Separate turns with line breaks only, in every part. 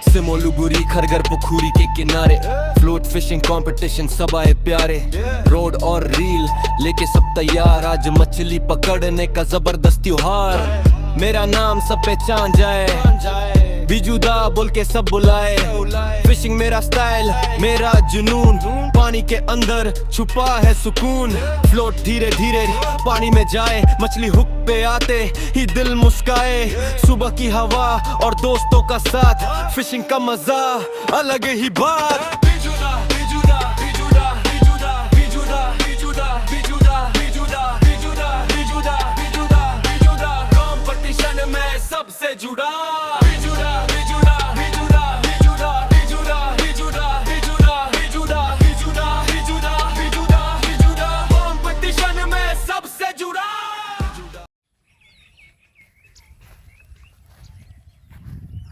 सिमोलुगुरी खरगर पुखुरी के किनारे float fishing competition सब आए प्यारे रोड और रील लेके सब तैयार आज मछली पकड़ने का जबरदस्त त्योहार मेरा नाम सब पहचान जाए बिजुदा बोल के सब बुलाए फिशिंग मेरा स्टाइल मेरा जुनून पानी के अंदर छुपा है सुकून फ्लोट धीरे धीरे पानी में जाए मछली हुक पे आते ही दिल मुस्काए सुबह की हवा और दोस्तों का साथ फिशिंग का मजा अलग ही बात कंपटीशन में सबसे जुड़ा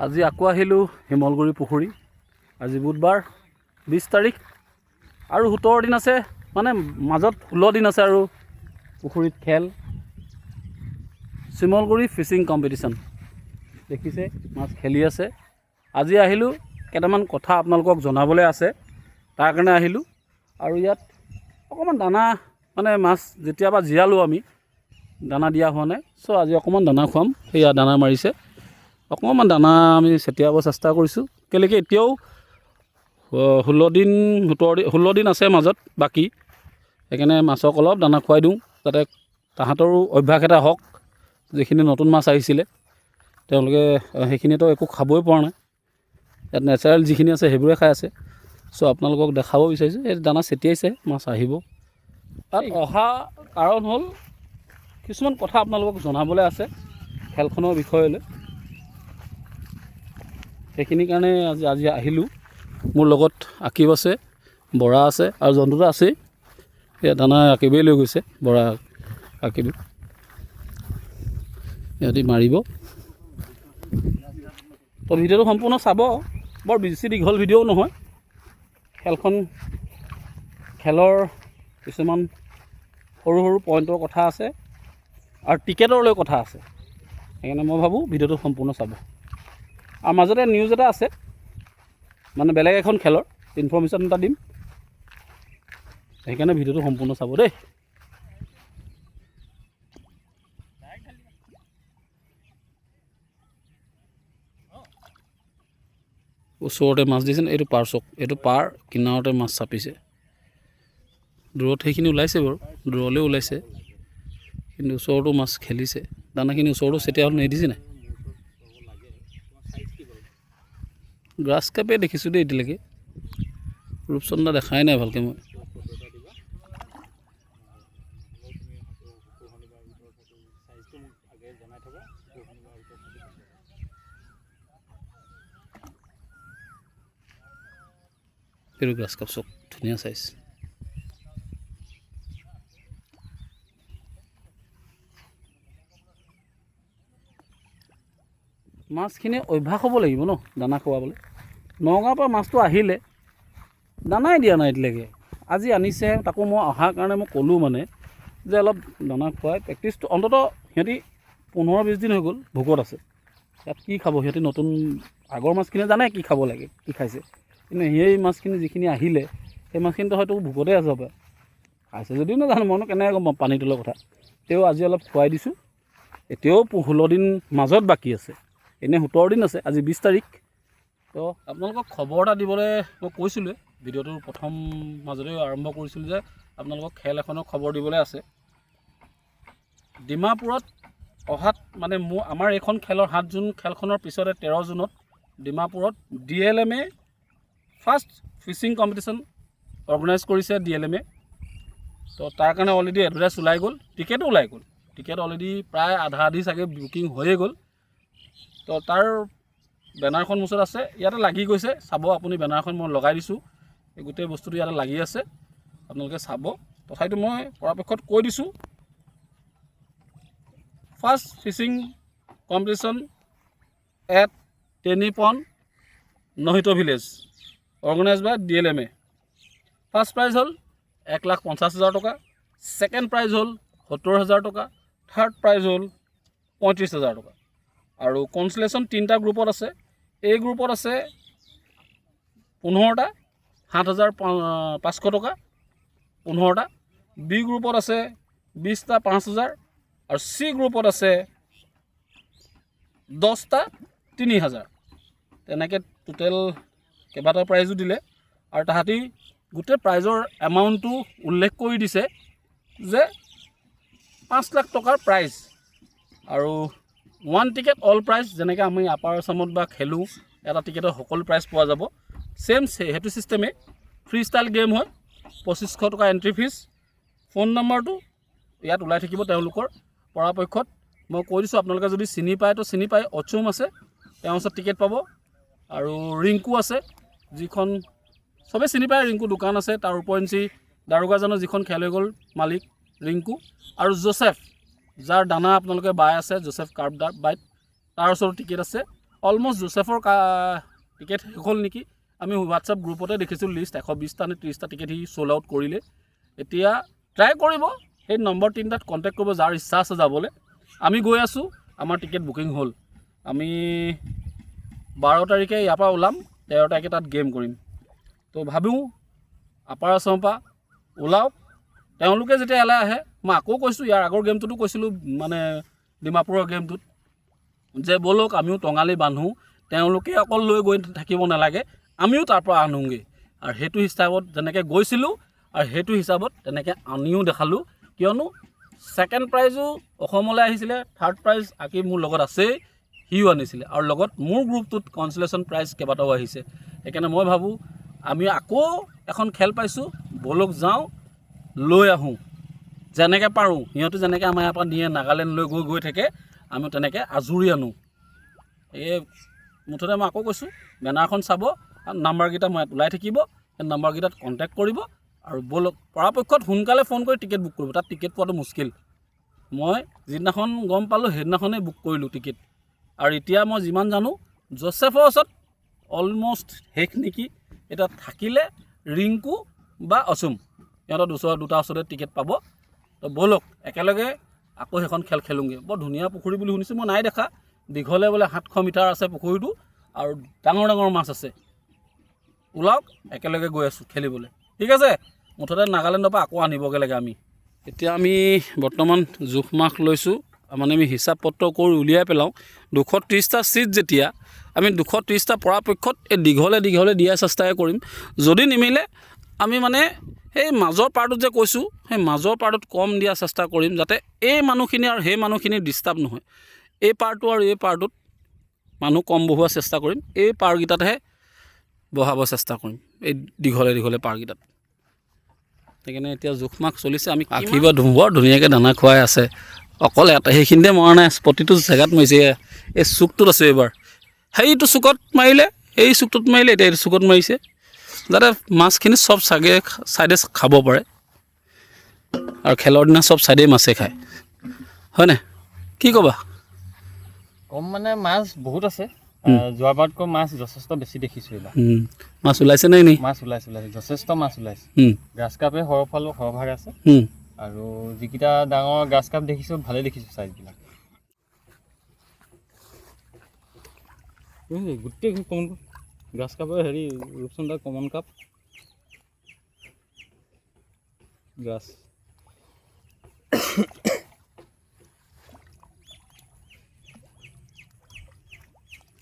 আজি আকৌ আহিলোঁ শিমলগুৰি পুখুৰী আজি বুধবাৰ 20 তাৰিখ আৰু 17 দিন আছে মানে মাজত 16 দিন আছে আৰু পুখুৰীত খেল শিমলগুৰি ফিচিং কম্পিটিশ্যন দেখিছে মাছ খেলি আছে আজি আহিলোঁ কেইটামান কথা আপোনালোকক জনাবলৈ আছে তাৰ কাৰণে আহিলোঁ আৰু ইয়াত অকণমান দানা মানে মাছ যেতিয়াবা জিয়ালোঁ আমি দানা দিয়া হোৱা নাই চ' আজি অকণমান দানা খুৱাম সেয়া দানা মাৰিছে অকণমান দানা আমি ছটিয়াব চেষ্টা কৰিছোঁ কেলৈকে এতিয়াও 16 দিন আছে মাজত বাকী সেইকাৰণে মাছক অলপ দানা খুৱাই দিওঁ যাতে তাহাঁতৰো অভ্যাস এটা হওক যিখিনি নতুন মাছ আহিছিলে তেওঁলোকে সেইখিনিতো একো খাবই পৰা নাই ইয়াত নেচাৰেল যিখিনি আছে সেইবোৰে খাই আছে চ' আপোনালোকক দেখাব বিচাৰিছোঁ এই দানা ছটিয়াইছে মাছ আহিব তাত অহা কাৰণ হ'ল কিছুমান কথা আপোনালোকক জনাবলৈ আছে খেলখনৰ বিষয়লৈ সেইখিনিৰ কাৰণে আজি আহিলোঁ মোৰ লগত আকিব আছে বৰা আছে আৰু জন্তুটো আছেই এয়া দানা আকিবেই লৈ গৈছে বৰা আকিব সিহঁতি মাৰিব তো ভিডিঅ'টো সম্পূৰ্ণ চাব বৰ বেছি দীঘল ভিডিঅ'ও নহয় খেলৰ কিছুমান সৰু সৰু পইণ্টৰ কথা আছে আৰু টিকেটৰলৈ কথা আছে সেইকাৰণে মই ভাবোঁ ভিডিঅ'টো সম্পূৰ্ণ চাব আৰু মাজতে নিউজ এটা আছে মানে বেলেগ এখন খেলৰ ইনফৰ্মেশ্যন এটা দিম সেইকাৰণে ভিডিঅ'টো সম্পূৰ্ণ চাব দেই ওচৰতে মাছ দিছে এইটো পাৰ চক এইটো পাৰ কিনাৰতে মাছ চাপিছে দূৰত সেইখিনি ওলাইছে বাৰু দূৰলৈ ওলাইছে কিন্তু ওচৰতো মাছ খেলিছে দানাখিনি ওচৰতো চেতিয়া হ'ল নিদিছে নাই গ্ৰাছ কাপে দেখিছোঁ দেই এতিয়ালৈকে ৰূপচন্দা দেখাই নাই ভালকৈ মই এইটো গ্ৰাছ কাপ চক ধুনীয়া চাইজ মাছখিনি অভ্যাস হ'ব লাগিব ন দানা খুৱাবলৈ নগাঁৱৰ পৰা মাছটো আহিলে দানাই দিয়া নাই এতিয়ালৈকে আজি আনিছে তাকো মই অহাৰ কাৰণে মই ক'লোঁ মানে যে অলপ দানা খুৱাই প্ৰেক্টিছটো অন্ততঃ সিহঁতি 15-20 দিন হৈ গ'ল ভোকত আছে ইয়াত কি খাব সিহঁতি নতুন আগৰ মাছখিনি জানে কি খাব লাগে কি খাইছে কিন্তু সেই মাছখিনি যিখিনি আহিলে সেই মাছখিনিতো হয়তো ভোকতে আছে হ'ব খাইছে যদিও নাজানো মইনো কেনেকৈ গম পাম পানী তলৰ কথা তেও আজি অলপ খুৱাই দিছোঁ এতিয়াও 16 দিন মাজত বাকী আছে এনেই 17 দিন আছে আজি 20 তাৰিখ তো আপোনালোকক খবৰ এটা দিবলৈ মই কৈছিলোঁ ভিডিঅ'টোৰ প্ৰথম মাজতে আৰম্ভ কৰিছিলোঁ যে আপোনালোকক খেল এখনৰ খবৰ দিবলৈ আছে ডিমাপুৰত অহাত মানে আমাৰ এইখন খেলৰ 7 জুন খেলখনৰ পিছতে 13 জুনত ডিমাপুৰত DLMA first fishing competition organize কৰিছে DLMA তো তাৰ কাৰণে অলৰেডি এডভাৰটাইজ ওলাই গ'ল টিকেটো ওলাই গ'ল টিকেট অলৰেডি প্ৰায় আধা চাগে বুকিং হৈয়ে গ'ল তো তাৰ বেনাৰখন মুচত আছে ইয়াতে লাগি গৈছে চাব আপুনি বেনাৰখন মই লগাই দিছোঁ এই গোটেই বস্তুটো ইয়াতে লাগি আছে আপোনালোকে চাব তথাপিতো মই পৰাপক্ষত কৈ দিছোঁ ফাৰ্ষ্ট ফিচিং কম্পিটিশ্যন এট টেনিপন নহিত village organise by DLMA first prize হ'ল 1,50,000 টকা ছেকেণ্ড প্ৰাইজ হ'ল 70,000 টকা থাৰ্ড প্ৰাইজ হ'ল 35,000 টকা আৰু কনচলেশ্যন 3টা গ্ৰুপত আছে। এই গ্ৰুপত আছে 15টা 7,500 টকা 15টা। বি গ্ৰুপত আছে 20টা 5,000 আৰু চি গ্ৰুপত আছে 10টা 3,000। তেনেকৈ টোটেল কেইবাটাও প্ৰাইজো দিলে আৰু তাহাঁতি গোটেই প্ৰাইজৰ এমাউণ্টটো উল্লেখ কৰি দিছে যে 5 লাখ টকাৰ প্ৰাইজ আৰু 1 টিকেট অল প্ৰাইজ। যেনেকৈ আমি আপাৰ আছামত বা খেলোঁ এটা টিকেটত সকলো প্ৰাইজ পোৱা যাব, ছেম সেইটো ছিষ্টেমেই। ফ্ৰী ষ্টাইল গেম হয়, 2500 টকা এণ্ট্ৰি ফিজ। ফোন নম্বৰটো ইয়াত ওলাই থাকিব তেওঁলোকৰ। পৰাপক্ষত মই কৈ দিছোঁ, আপোনালোকে যদি চিনি পায় তো চিনি পায়। অচুম আছে, তেওঁৰ ওচৰত টিকেট পাব। আৰু ৰিংকু আছে, যিখন চবেই চিনি পায়, ৰিংকু দোকান আছে। তাৰ উপৰিঞ্চি দাৰোগাজনৰ যিখন খেল হৈ গ'ল মালিক ৰিংকু। আৰু জোচেফ, যাৰ দানা আপোনালোকে বাই আছে, জোচেফ কাৰ্প বাইট, তাৰ ওচৰত টিকেট আছে। অলমষ্ট জোচেফৰ টিকেট শেষ হ'ল নেকি। আমি হোৱাটছআপ গ্ৰুপতে দেখিছোঁ লিষ্ট 120টা নে 30টা টিকেট সি চ'ল্ড আউট কৰিলে। এতিয়া ট্ৰাই কৰিব, সেই নম্বৰ 3টাত কণ্টেক্ট কৰিব যাৰ ইচ্ছা আছে যাবলৈ। আমি গৈ আছোঁ, আমাৰ টিকেট বুকিং হ'ল। আমি 12 তাৰিখে ইয়াৰ পৰা ওলাম, 13 তাৰিখে তাত গেম কৰিম। তো ভাবোঁ আপাৰ আছামৰ পৰা ওলাওক। তেওঁলোকে যেতিয়া ইয়ালৈ আহে, মই আকৌ কৈছোঁ, ইয়াৰ আগৰ গেমটোতো কৈছিলোঁ, মানে ডিমাপুৰৰ গেমটোত, যে ব'লক আমিও টঙালি বান্ধো, তেওঁলোকে অকল লৈ গৈ থাকিব নালাগে, আমিও তাৰ পৰা আনোগৈ। আৰু সেইটো হিচাপত যেনেকৈ গৈছিলোঁ আৰু সেইটো হিচাপত তেনেকৈ আনিও দেখালোঁ। কিয়নো ছেকেণ্ড প্ৰাইজো অসমলৈ আহিছিলে, থাৰ্ড প্ৰাইজ আকি মোৰ লগত আছেই, সিও আনিছিলে। আৰু লগত মোৰ গ্ৰুপটোত কনচলেশ্যন প্ৰাইজ কেইবাটাও আহিছে। সেইকাৰণে মই ভাবোঁ আমি আকৌ এখন খেল পাইছোঁ, ব'লক যাওঁ, লৈ আহোঁ যেনেকৈ পাৰোঁ। সিহঁতে যেনেকৈ আমাৰ ইয়াৰ পৰা নিয়ে, নাগালেণ্ড লৈ গৈ থাকে, আমি তেনেকৈ আজৰি আনোঁ। এই মুঠতে মই আকৌ কৈছোঁ, বেনাৰখন চাব, নাম্বাৰকেইটা মই ইয়াত ওলাই থাকিব, সেই নাম্বাৰকেইটাত কণ্টেক্ট কৰিব। আৰু ব'লক, পৰাপক্ষত সোনকালে ফোন কৰি টিকেট বুক কৰিব। তাত টিকেট পোৱাটো মুস্কিল। মই যিদিনাখন গম পালোঁ সেইদিনাখনেই বুক কৰিলোঁ টিকেট। আৰু এতিয়া মই যিমান জানো জোচেফৰ ওচৰত অলমষ্ট শেষ নেকি। এতিয়া থাকিলে ৰিংকু বা অচুম, সিহঁতৰ দুটা ওচৰতে টিকেট পাব। তো ব'লক একেলগে আকৌ সেইখন খেল খেলোঁগৈ। বৰ ধুনীয়া পুখুৰী বুলি শুনিছোঁ, মই নাই দেখা। দীঘলে বোলে 700 মিটাৰ আছে পুখুৰীটো, আৰু ডাঙৰ ডাঙৰ মাছ আছে। ওলাওক, একেলগে গৈ আছোঁ খেলিবলৈ। ঠিক আছে, মুঠতে নাগালেণ্ডৰ পৰা আকৌ আনিবগৈ লাগে আমি। এতিয়া আমি বৰ্তমান জোখ মাখ লৈছোঁ, মানে আমি হিচাপ পত্ৰ কৰি উলিয়াই পেলাওঁ। 230টা ছিট যেতিয়া, আমি 230টা পৰাপক্ষত এই দীঘলে দিয়াৰ চেষ্টাই কৰিম। যদি নিমিলে আমি মানে সেই মাজৰ পাৰ্টত যে কৈছোঁ, সেই মাজৰ পাৰ্টত কম দিয়াৰ চেষ্টা কৰিম, যাতে এই মানুহখিনি আৰু সেই মানুহখিনি ডিষ্টাৰ্ব নহয়। এই পাৰ্টটো আৰু এই পাৰ্টত মানুহ কম বহোৱাৰ চেষ্টা কৰিম। এই পাৰকেইটাতহে বহাব চেষ্টা কৰিম, এই দীঘলে পাৰকেইটাত। সেইকাৰণে এতিয়া জোখ মাখ চলিছে। আমি আশীৰ্বাদ বৰ ধুনীয়াকৈ দানা খুৱাই আছে। অকল এটা সেইখিনিতে মৰা নাই, প্ৰতিটো জেগাত মাৰিছে। এই চুকটোত আছে এইবাৰ, সেইটো চুকত মাৰিলে, এই চুকটোত মাৰিলে, এতিয়া এইটো চুকত মাৰিছে, যাতে মাছখিনি চব ছাইডে খাব পাৰে। আৰু খেলৰ দিনা চব ছাইডেই মাছে খায়, হয়নে? কি ক'বা?
কম মানে মাছ বহুত আছে, যোৱাবাৰতকৈ মাছ যথেষ্ট বেছি দেখিছোঁ এইবাৰ।
মাছ ওলাইছে নে?
মাছ ওলাইছে, যথেষ্ট মাছ ওলাইছে। গ্ৰাছ কাপে সৰহভাগে আছে, আৰু যিকেইটা ডাঙৰ গ্ৰাছ কাপ দেখিছোঁ ভালেই দেখিছোঁ চাইজবিলাক। গোটেই কমন গ্ৰাছ কাপৰ হেৰি ৰূপচন্দা কমন কাপ গ্ৰাছ।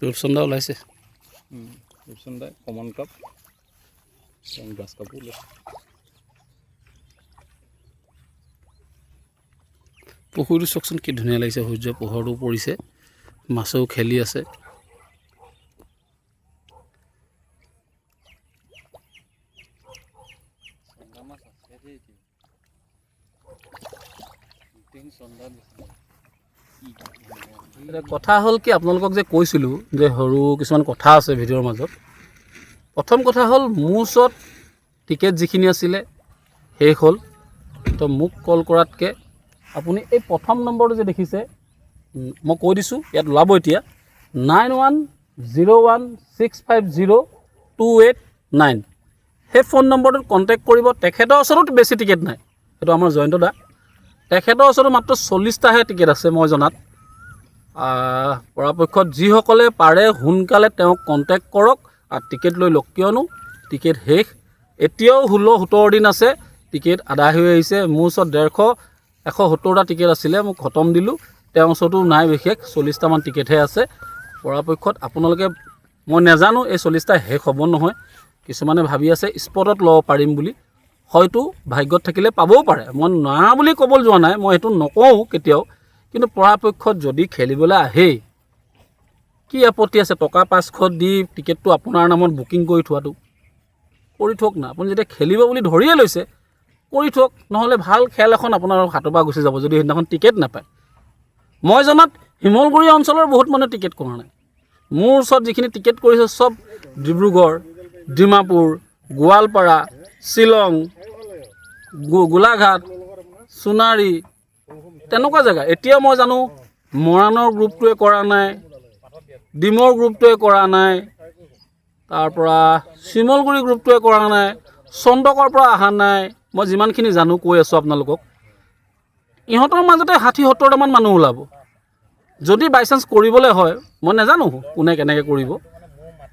ৰূপচন্দা ওলাইছে,
ৰূপচন্দা কমন কাপ, গ্ৰাছ কাপো ওলাইছে।
পুখুৰীটো চাওকচোন কি ধুনীয়া লাগিছে, সূৰ্য পোহৰটো পৰিছে, মাছেও খেলি আছে। কথা হ'ল কি, আপোনালোকক যে কৈছিলোঁ যে সৰু কিছুমান কথা আছে ভিডিঅ'ৰ মাজত। প্ৰথম কথা হ'ল, মোৰ ওচৰত টিকেট যিখিনি আছিলে শেষ হ'ল। তো মোক কল কৰাতকৈ আপুনি এই প্ৰথম নম্বৰটো যে দেখিছে, মই কৈ দিছোঁ, ইয়াত ওলাব এতিয়া 9101650289। সেই ফোন নম্বৰটোত কণ্টেক্ট কৰিব। তেখেতৰ ওচৰতো বেছি টিকেট নাই, সেইটো আমাৰ জয়ন্ত দা, তেখেতৰ ওচৰতো মাত্ৰ 40টাহে টিকেট আছে মই জনাত। পৰাপক্ষত যিসকলে পাৰে সোনকালে তেওঁক কণ্টেক্ট কৰক আৰু টিকেট লৈ লওক, কিয়নো টিকেট শেষ। এতিয়াও 16-17 দিন আছে, টিকেট আদায় হৈ আহিছে। মোৰ ওচৰত 170টা টিকেট আছিলে, মই খতম দিলোঁ। তেওঁৰ ওচৰতো নাই বিশেষ, 40টামান টিকেটহে আছে। পৰাপক্ষত আপোনালোকে, মই নাজানো এই 40টা শেষ হ'ব নহয়। কিছুমানে ভাবি আছে স্পটত ল'ব পাৰিম বুলি, হয়তো ভাগ্যত থাকিলে পাবও পাৰে। মই না বুলি ক'বলৈ যোৱা নাই, মই সেইটো নকওঁ কেতিয়াও। কিন্তু পৰাপক্ষত যদি খেলিবলৈ আহেই, কি আপত্তি আছে টকা 500 দি টিকেটটো আপোনাৰ নামত বুকিং কৰি থোৱাটো? কৰি থওক না, আপুনি যেতিয়া খেলিব বুলি ধৰিয়ে লৈছে কৰি থওক। নহ'লে ভাল খেল এখন আপোনাৰ হাতৰ পৰা গুচি যাব যদি সেইদিনাখন টিকেট নাপায়। মই জনাত শিমলগুৰি অঞ্চলৰ বহুত মানুহে টিকেট কৰা নাই। মোৰ ওচৰত যিখিনি টিকেট কৰিছে চব ডিব্ৰুগড়, ডিমাপুৰ, গোৱালপাৰা, শ্বিলং, গোলাঘাট, সোণাৰী, তেনেকুৱা জেগা। এতিয়া মই জানো মৰাণৰ গ্ৰুপটোৱে কৰা নাই, ডিমৰ গ্ৰুপটোৱে কৰা নাই, তাৰপৰা শিমলগুৰি গ্ৰুপটোৱে কৰা নাই, চন্দকৰ পৰা অহা নাই। মই যিমানখিনি জানো কৈ আছোঁ আপোনালোকক। ইহঁতৰ মাজতে 60-70টামান মানুহ ওলাব। যদি বাই চান্স কৰিবলৈ হয়, মই নাজানো কোনে কেনেকৈ কৰিব,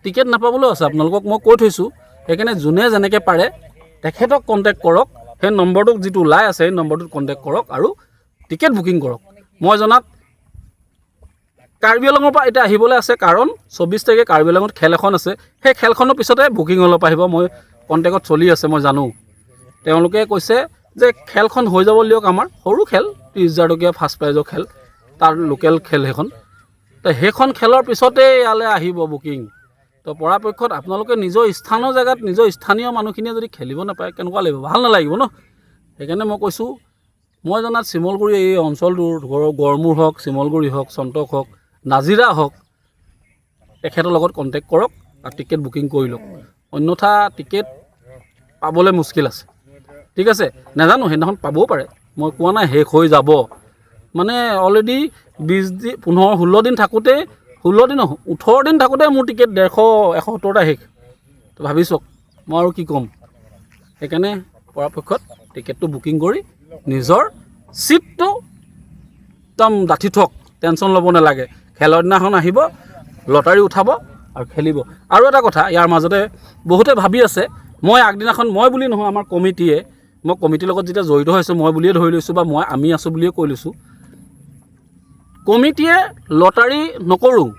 টিকেট নাপাবলৈও আছে। আপোনালোকক মই কৈ থৈছোঁ। সেইকাৰণে যোনে যেনেকৈ পাৰে তেখেতক কণ্টেক্ট কৰক। সেই নম্বৰটোক যিটো ওলাই আছে সেই নম্বৰটোত কণ্টেক্ট কৰক আৰু টিকেট বুকিং কৰক। মই জনাত কাৰ্বি আংলঙৰ পৰা এতিয়া আহিবলৈ আছে, কাৰণ 24 তাৰিখে কাৰ্বি আংলঙত খেল এখন আছে। সেই খেলখনৰ পিছতে বুকিং অলপ আহিব, মই কণ্টেক্টত চলি আছে, মই জানো। তেওঁলোকে কৈছে যে খেলখন হৈ যাব দিয়ক, আমাৰ সৰু খেল 30,000 টকীয়া ফাৰ্ষ্ট প্ৰাইজৰ খেল, তাৰ লোকেল খেল সেইখন। তো সেইখন খেলৰ পিছতেই ইয়ালৈ আহিব বুকিং। তো পৰাপক্ষত আপোনালোকে নিজৰ স্থানৰ জেগাত নিজৰ স্থানীয় মানুহখিনিয়ে যদি খেলিব নাপায় কেনেকুৱা লাগিব? ভাল নালাগিব ন। সেইকাৰণে মই কৈছোঁ, মই জনাত শিমলগুৰি এই অঞ্চলটোৰ গড়মূৰ হওক, শিমলগুৰি হওক, চন্তক হওক, নাজিৰা হওক, তেখেতৰ লগত কণ্টেক্ট কৰক আৰু টিকেট বুকিং কৰি লওক। অন্যথা টিকেট পাবলৈ মুস্কিল আছে। ঠিক আছে, নাজানো সেইদিনাখন পাবও পাৰে, মই কোৱা নাই শেষ হৈ যাব। মানে অলৰেডি 20 দিন 15-16 দিন থাকোঁতে, 16 দিন 18 দিন থাকোঁতে মোৰ টিকেট 170টা শেষ। তো ভাবি চাওক, মই আৰু কি ক'ম। সেইকাৰণে পৰাপক্ষত টিকেটটো বুকিং কৰি নিজৰ ছিটটো একদম ডাঠি থওক, টেনশ্যন ল'ব নালাগে। খেলৰ দিনাখন আহিব, লটাৰী উঠাব আৰু খেলিব। আৰু এটা কথা, ইয়াৰ মাজতে বহুতে ভাবি আছে, মই আগদিনাখন, মই বুলি নহয় আমাৰ কমিটিয়ে, মই কমিটিৰ লগত যেতিয়া জড়িত হৈছোঁ মই বুলিয়ে ধৰি লৈছোঁ, বা আমি আছোঁ বুলিয়ে কৈ লৈছোঁ। কমিটিয়ে লটাৰী নকৰোঁ,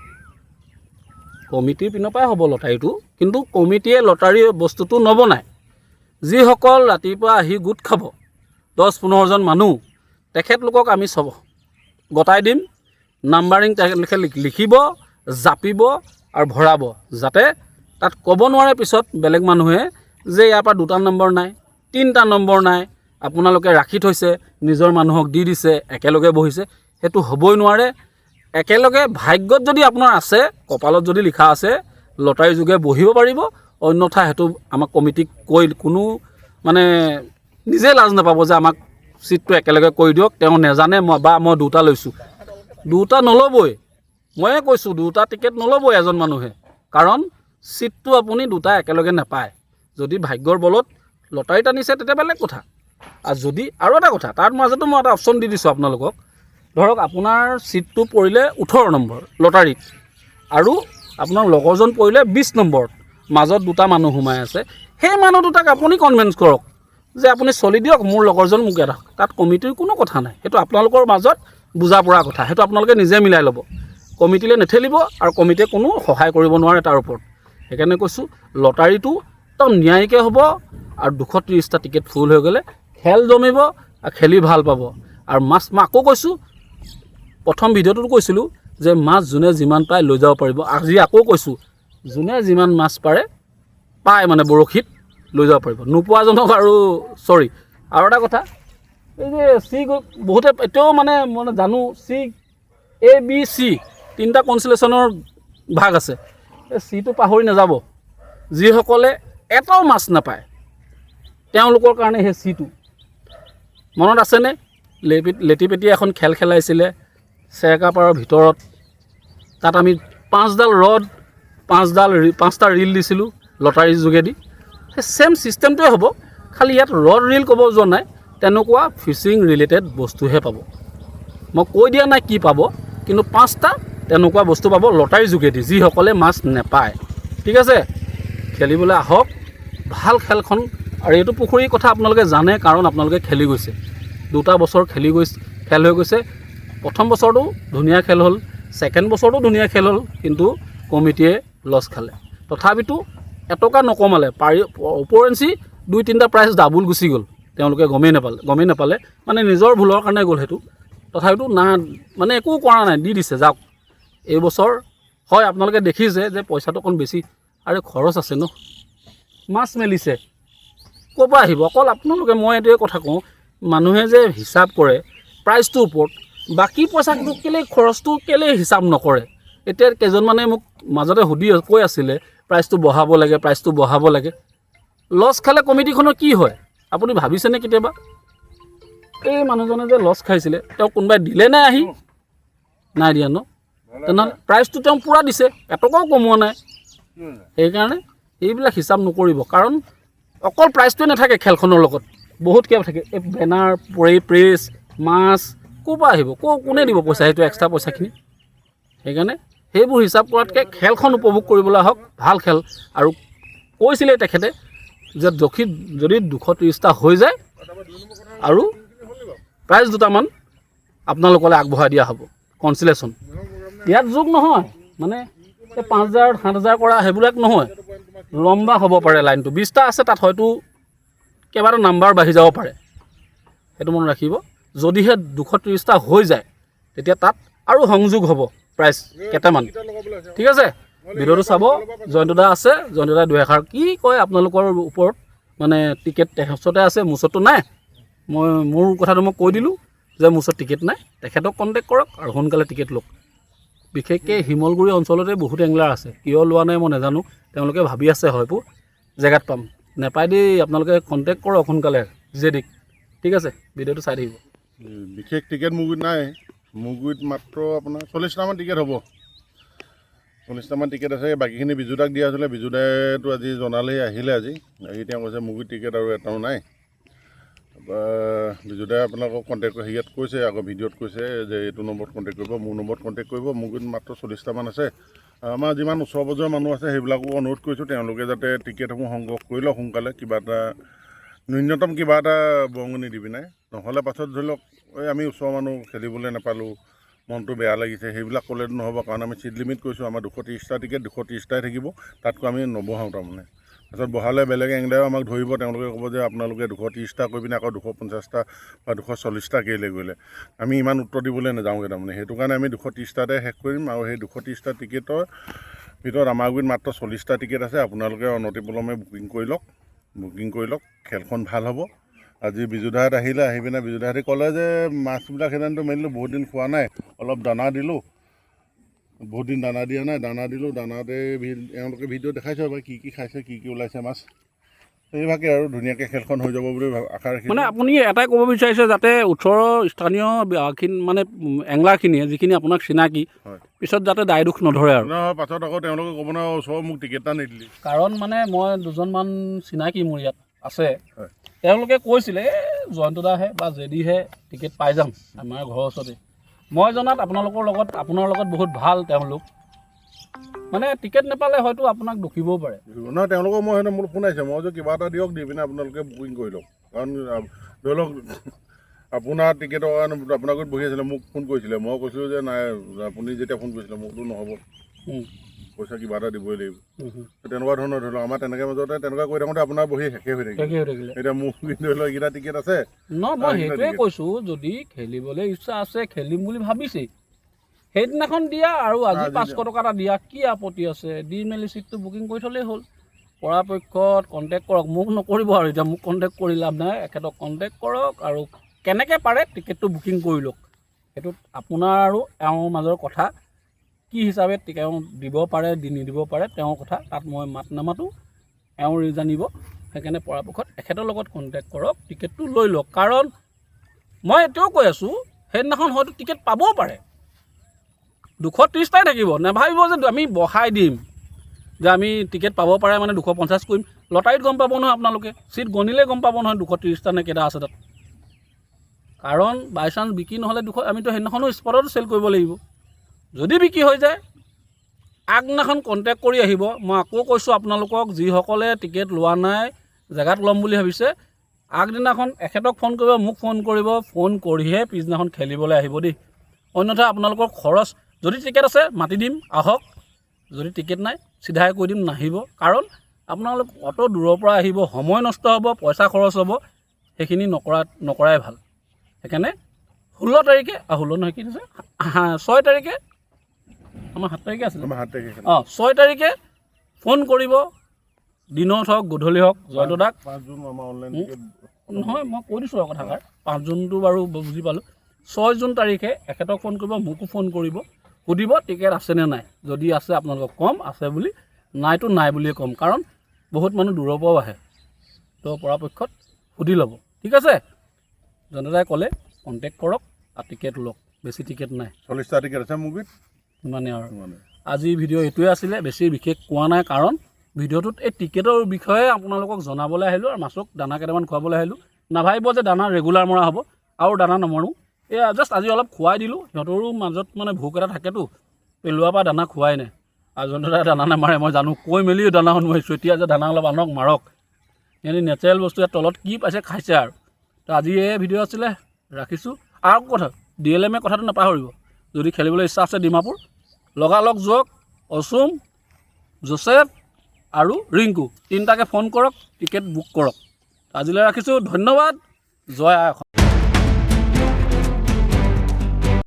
কমিটিৰ পিনৰ পৰাই হ'ব লটাৰীটো, কিন্তু কমিটিয়ে লটাৰী বস্তুটো নবনায়। যিসকল ৰাতিপুৱা আহি গোট খাব 10-15জন মানুহ, তেখেতলোকক আমি চব গতাই দিম। নাম্বাৰিং তেখেতলোকে লিখিব, জাপিব আৰু ভৰাব, যাতে তাত ক'ব নোৱাৰে পিছত বেলেগ মানুহে যে ইয়াৰ পৰা 2টা নম্বৰ নাই, 3টা নম্বৰ নাই, আপোনালোকে ৰাখি থৈছে, নিজৰ মানুহক দি দিছে, একেলগে বহিছে। সেইটো হ'বই নোৱাৰে। একেলগে ভাগ্যত যদি আপোনাৰ আছে, কপালত যদি লিখা আছে, লটাৰী যোগে বহিব পাৰিব। অন্যথা সেইটো আমাক কমিটিক কৈ কোনো মানে নিজে লাজ নাপাব যে আমাক ছিটটো একেলগে কৰি দিয়ক, তেওঁ নেজানে মই 2টা লৈছোঁ। 2টা নল'বই, ময়ে কৈছোঁ 2টা টিকেট নল'বই এজন মানুহে, কাৰণ ছিটটো আপুনি 2টা একেলগে নাপায়। যদি ভাগ্যৰ বলত লটাৰীত আনিছে তেতিয়া বেলেগ কথা। আৰু যদি আৰু এটা কথা, তাৰ মাজতো মই এটা অপশ্যন দি দিছোঁ আপোনালোকক। ধৰক আপোনাৰ ছিটটো পৰিলে 18 নম্বৰ লটাৰীত, আৰু আপোনাৰ লগৰজন পৰিলে 20 নম্বৰত, মাজত 2টা মানুহ সোমাই আছে। সেই মানুহ দুটাক আপুনি কনভিন্স কৰক যে আপুনি চলি দিয়ক, মোৰ লগৰজন মোক এৰা। তাত কমিটিৰ কোনো কথা নাই, সেইটো আপোনালোকৰ মাজত বুজা পৰা কথা, সেইটো আপোনালোকে নিজে মিলাই ল'ব। কমিটিলৈ নেঠেলিব আৰু কমিটিয়ে কোনো সহায় কৰিব নোৱাৰে তাৰ ওপৰত। সেইকাৰণে কৈছোঁ লটাৰীটো একদম ন্যায়িকে হ'ব, আৰু 230টা টিকেট ফুল হৈ গ'লে খেল জমিব আৰু খেলি ভাল পাব। আৰু মাছ, মই আকৌ কৈছোঁ, প্ৰথম ভিডিঅ'টোতো কৈছিলোঁ যে মাছ যোনে যিমান পায় লৈ যাব পাৰিব। আজি আকৌ কৈছোঁ, যোনে যিমান মাছ পায় মানে বৰশীত লৈ যাব পাৰিব, নোপোৱাজনক আৰু চৰি। আৰু এটা কথা, এই যে বহুতে এতিয়াও মানে মই জানো C-A-B-C 3টা কনষ্টেলেশ্যনৰ ভাগ আছে। এই চিটো পাহৰি নাযাব। যিসকলে এটাও মাছ নাপায় তেওঁলোকৰ কাৰণে সেই চিটো মনত আছেনে? লেটিপেটিয়ে এখন খেল খেলাইছিলে চেৰেকাপাৰৰ ভিতৰত, তাত আমি 5ডাল ৰড 5টা ৰিল দিছিলোঁ লটাৰীৰ যোগেদি। সেই ছেম ছিষ্টেমটোৱে হ'ব, খালি ইয়াত ৰড ৰিল ক'ব যোৱা নাই, তেনেকুৱা ফিচিং ৰিলেটেড বস্তুহে পাব। মই কৈ দিয়া নাই কি পাব, কিন্তু 5টা তেনেকুৱা বস্তু পাব লটাৰীৰ যোগেদি, যিসকলে মাছ নেপায়। ঠিক আছে, খেলিবলৈ আহক, ভাল খেলখন। আৰু এইটো পুখুৰীৰ কথা আপোনালোকে জানে, কাৰণ আপোনালোকে খেলি গৈছে, 2টা বছৰ খেল হৈ গৈছে। প্ৰথম বছৰটো ধুনীয়া খেল হ'ল, ছেকেণ্ড বছৰটো ধুনীয়া খেল হ'ল, কিন্তু কমিটিয়ে লছ খালে। তথাপিতো এটকা নকমালে, ওপৰেঞ্চি 2-3টা প্ৰাইজ ডাবুল গুচি গ'ল, তেওঁলোকে গমেই নাপালে মানে নিজৰ ভুলৰ কাৰণে গ'ল সেইটো। তথাপিতো না মানে একো কৰা নাই, দি দিছে যাওক। এইবছৰ হয় আপোনালোকে দেখিছে যে পইচাটো অকণ বেছি, আৰু খৰচ আছে ন, মাছ মেলিছে, ক'ৰ পৰা আহিব? অকল আপোনালোকে, মই এইটোৱে কথা কওঁ, মানুহে যে হিচাপ কৰে প্ৰাইজটোৰ ওপৰত, বাকী পইচাটো কেলৈ, খৰচটো কেলৈ হিচাপ নকৰে? এতিয়া কেইজনমানে মোক মাজতে কৈ আছিলে প্ৰাইজটো বঢ়াব লাগে। লছ খালে কমিটিখনৰ কি হয় আপুনি ভাবিছেনে কেতিয়াবা? এই মানুহজনে যে লছ খাইছিলে, তেওঁ কোনোবাই দিলে নাই আহি? নাই দিয়া ন? তেনেহ'লে প্ৰাইজটো তেওঁ পূৰা দিছে, এটকাও কমোৱা নাই। সেইকাৰণে এইবিলাক হিচাপ নকৰিব, কাৰণ অকল প্ৰাইজটোৱে নাথাকে খেলখনৰ লগত, বহুত কিবা থাকে। এই বেনাৰ, প্ৰেছ, মাছ ক'ৰ পৰা আহিব? কোনে দিব পইচা, সেইটো এক্সট্ৰা পইচাখিনি? সেইকাৰণে সেইবোৰ হিচাপ কৰাতকৈ খেলখন উপভোগ কৰিবলৈ আহক, ভাল খেল। আৰু কৈছিলে তেখেতে যে যদি 230টা হৈ যায় আৰু প্ৰাইজ 2টামান আপোনালোকলৈ আগবঢ়াই দিয়া হ'ব, কনচিলেশ্যন। ইয়াত যোগ নহয়, মানে এই 5,000 7,000 কৰা সেইবিলাক নহয়, লম্বা হ'ব পাৰে লাইনটো। 20টা আছে, তাত হয়তো কেইবাটা নাম্বাৰ বাঢ়ি যাব পাৰে, সেইটো মনত ৰাখিব। যদিহে 230টা হৈ যায়, তেতিয়া তাত আৰু সংযোগ হ'ব প্ৰাইজ কেইটামান। ঠিক আছে, ভিডিঅ'টো চাব। জয়ন্তদা আছে, জয়ন্তদা 2 এষাৰ কি কয় আপোনালোকৰ ওপৰত। মানে টিকেট তেখেততে আছে, মোৰ ওচৰততো নাই। মোৰ কথাটো মই কৈ দিলোঁ যে মোৰ ওচৰত টিকেট নাই, তেখেতক কণ্টেক্ট কৰক আৰু সোনকালে টিকেট লওক। বিশেষকৈ শিমলগুৰি অঞ্চলতে বহুত এংলাৰ আছে, কিয় লোৱা নাই মই নাজানো, তেওঁলোকে ভাবি আছে হয়তো জেগাত পাম, নেপাই দেই। আপোনালোকে কণ্টেক্ট কৰক সোনকালে, জেডিক। ঠিক আছে, ভিডিঅ'টো চাই থাকিব।
বিশেষ টিকেট মুগুৰিত নাই, মুগুৰিত মাত্ৰ আপোনাৰ 40টামান টিকেট হ'ব, 40টামান টিকেট আছে। বাকীখিনি বিজুদাক দিয়া আছিলে, বিজুদাইতো আজি জনালেই, আহিলে আজি তেওঁ কৈছে মুগুৰিত টিকেট আৰু এটাও নাই। বিজুদাই আপোনালোকক কণ্টেক্ট কৰি ইয়াত কৈছে, আকৌ ভিডিঅ'ত কৈছে যে এইটো নম্বৰত কণ্টেক্ট কৰিব, মোৰ নম্বৰত কণ্টেক্ট কৰিব। মুগুৰিত মাত্ৰ 40টামান আছে। আমাৰ যিমান ওচৰ পাজৰৰ মানুহ আছে সেইবিলাকো অনুৰোধ কৰিছোঁ, তেওঁলোকে যাতে টিকেটসমূহ সংগ্ৰহ কৰি লওক সোনকালে, কিবা এটা ন্যূনতম কিবা এটা বৰঙণি দিবি নাই, নহ'লে পাছত ধৰি লওক এই আমি ওচৰৰ মানুহ খেলিবলৈ নাপালোঁ, মনটো বেয়া লাগিছে, সেইবিলাক ক'লেতো নহ'ব। কাৰণ আমি ছিট লিমিট কৰিছোঁ, আমাৰ 230টা টিকেট, 230টাই থাকিব, তাতকৈ আমি নবহাওঁ। তাৰমানে তাৰপিছত বহালে বেলেগ এংলাৰেও আমাক ধৰিব, তেওঁলোকে ক'ব যে আপোনালোকে 230টা কৰি পিনে আকৌ 250টা বা 240টা কেলৈ কৰিলে, আমি ইমান উত্তৰ দিবলৈ নাযাওঁগৈ। তাৰমানে সেইটো কাৰণে আমি 230টাতে শেষ কৰিম। আৰু সেই 230টা টিকেটৰ ভিতৰত আমাৰ গুৰিত মাত্ৰ 40টা টিকেট আছে। আপোনালোকে অনতিপলমে বুকিং কৰি লওক, খেলখন ভাল হ'ব। আজি বিজুদাহঁত আহিলে, আহি পিনে বিজুদাহঁতে ক'লে যে মাছবিলাক সেইদিনাটো মেলিলোঁ, বহুত দিন খোৱা নাই, অলপ দানা দিলোঁ, বহুত দিন দানা দিয়া নাই, দানা দিলোঁ। দানাতে এওঁলোকে ভিডিঅ' দেখাইছে বাৰু কি কি খাইছে, কি কি ওলাইছে মাছ। সেইভাগে আৰু ধুনীয়াকৈ খেলখন হৈ যাব বুলি আশা ৰাখিছোঁ।
মানে আপুনি এটাই ক'ব বিচাৰিছে যাতে ওচৰৰ স্থানীয় মানে এংলাৰখিনিয়ে যিখিনি আপোনাক চিনাকি, পিছত যাতে দায় দোষ নধৰে আৰু
পাছত আকৌ তেওঁলোকে ক'ব ন ওচৰৰ মোক টিকেট এটা নিদিলি।
কাৰণ মানে মই দুজনমান চিনাকি মোৰ ইয়াত আছে, তেওঁলোকে কৈছিলে জয়ন্তদাহে বা জেডিহে টিকেট পাই যাম আমাৰ ঘৰৰ ওচৰতে। মই জনাত আপোনাৰ লগত বহুত ভাল তেওঁলোক, মানে টিকেট নাপালে হয়তো আপোনাক দুখিবও পাৰে।
নহয়, তেওঁলোকক মই সেইটো মোৰ ফোন আহিছে, মই যে কিবা এটা দিয়ক, দি পিনে আপোনালোকে বুকিং কৰি লওক। কাৰণ ধৰি লওক আপোনাৰ টিকেটৰ কাৰণে আপোনাৰ ঘৰত বহি আছিলে, মোক ফোন কৰিছিলে, মই কৈছিলোঁ যে নাই, আপুনি যেতিয়া ফোন কৰিছিলে মোকতো নহ'ব, পইচা কিবা এটা দিবই লাগিব। তেনেকুৱা ধৰণৰ ধৰি লওক আমাৰ তেনেকৈ মাজতে তেনেকুৱা কৰি থাকোঁতে আপোনাৰ বহি শেষেই হৈ থাকিলে। এতিয়া মোক ধৰি লওক এইকেইটা টিকেট আছে
ন, মই সেইটোৱে কৈছোঁ, যদি খেলিবলৈ ইচ্ছা আছে, খেলিম বুলি ভাবিছেই, সেইদিনাখন দিয়া আৰু আজি 500 টকা এটা দিয়া, কি আপত্তি আছে? দি মেলি ছিটটো বুকিং কৰি থ'লেই হ'ল। পৰাপক্ষত কণ্টেক্ট কৰক, মোক নকৰিব আৰু এতিয়া মোক কণ্টেক্ট কৰি লাভ নাই। এখেতক কণ্টেক্ট কৰক আৰু কেনেকৈ পাৰে টিকেটটো বুকিং কৰি লওক। সেইটোত আপোনাৰ আৰু এওঁৰ মাজৰ কথা, কি হিচাপে তেওঁ দিব পাৰে নিদিব পাৰে তেওঁৰ কথা, তাত মই মাত নামাতোঁ, এওঁ জানিব। সেইকাৰণে পৰাপক্ষত এখেতৰ লগত কণ্টেক্ট কৰক, টিকেটটো লৈ লওক। কাৰণ মই এতিয়াও কৈ আছোঁ, সেইদিনাখন হয়তো টিকেট পাবও পাৰে, 230টাই থাকিব। নাভাবিব যে আমি বঢ়াই দিম, যে আমি টিকেট পাব পাৰে মানে 250 কৰিম। লটাৰীত গম পাব নহয়, আপোনালোকে ছিট গণিলে গম পাব নহয় 230টা নে কেইটা আছে তাত। কাৰণ বাই চান্স বিক্ৰী নহ'লে আমিতো সেইদিনাখনো স্পটতো চেল কৰিব লাগিব। যদি বিক্ৰী হৈ যায় আগদিনাখন কণ্টেক্ট কৰি আহিব। মই আকৌ কৈছোঁ আপোনালোকক, যিসকলে টিকেট লোৱা নাই, জেগাত ল'ম বুলি ভাবিছে, আগদিনাখন এখেতক ফোন কৰিব, মোক ফোন কৰিব, ফোন কৰিহে পিছদিনাখন খেলিবলৈ আহিব দেই। অন্যথা আপোনালোকৰ খৰচ, যদি টিকেট আছে মাতি দিম আহক, যদি টিকেট নাই চিধাই কৈ দিম নাহিব। কাৰণ আপোনালোক অত দূৰৰ পৰা আহিব, সময় নষ্ট হ'ব, পইচা খৰচ হ'ব, সেইখিনি নকৰাই ভাল। সেইকাৰণে 16 তাৰিখে 16 নহয়, কি আছে 6 তাৰিখে, আমাৰ 7 তাৰিখে আছিলে, 6 তাৰিখে ফোন কৰিব, দিনত হওক গধূলি হওক। জয়ন্ত দাক
5 জুন আমাৰ অনলাইন টিকেট
নহয়, মই কৈ দিছোঁ আৰু কথাষাৰ, 5 জুনটো বাৰু বুজি পালোঁ। 6 জুন তাৰিখে এখেতক ফোন কৰিব, মোকো ফোন কৰিব, সুধিব টিকেট আছেনে নাই। যদি আছে আপোনালোকক ক'ম আছে বুলি, নাইতো নাই বুলিয়ে ক'ম। কাৰণ বহুত মানুহ দূৰৰ পৰাও আহে, তো পৰাপক্ষত সুধি ল'ব, ঠিক আছে। জনতাই ক'লে কণ্টেক্ট কৰক আৰু টিকেট লওক, বেছি টিকেট নাই,
40টা টিকেট আছে মুগীত
ইমানে আৰু। আজি ভিডিঅ' এইটোৱে আছিলে, বেছি বিশেষ কোৱা নাই। কাৰণ ভিডিঅ'টোত এই টিকেটৰ বিষয়ে আপোনালোকক জনাবলৈ আহিলোঁ আৰু মাছক দানা কেইটামান খুৱাবলৈ আহিলোঁ। নাভাবিব যে দানা ৰেগুলাৰ মৰা হ'ব, আৰু দানা নমৰোঁ, এয়া জাষ্ট আজি অলপ খুৱাই দিলোঁ। সিহঁতৰো মাজত মানে ভোক এটা থাকেতো, পেলোৱাৰ পৰা দানা খুৱাই নাই। আৰু জনতাই দানা নামাৰে মই জানো, কৈ মেলিও দানাখন মাৰিছোঁ। এতিয়া যে দানা অলপ আনক মাৰক, সিহঁতি নেচাৰেল বস্তু তলত কি পাইছে খাইছে আৰু। তো আজি এই ভিডিঅ' আছিলে, ৰাখিছোঁ। আৰু কথা DLM কথাটো নাপাহৰিব, যদি খেলিবলৈ ইচ্ছা আছে ডিমাপুৰ, লগালগ যাওক। অচুম, জোচেফ আৰু ৰিংকু, তিনিটাকে ফোন কৰক, টিকেট বুক কৰক। আজিলৈ ৰাখিছোঁ, ধন্যবাদ। জয় আই অসম।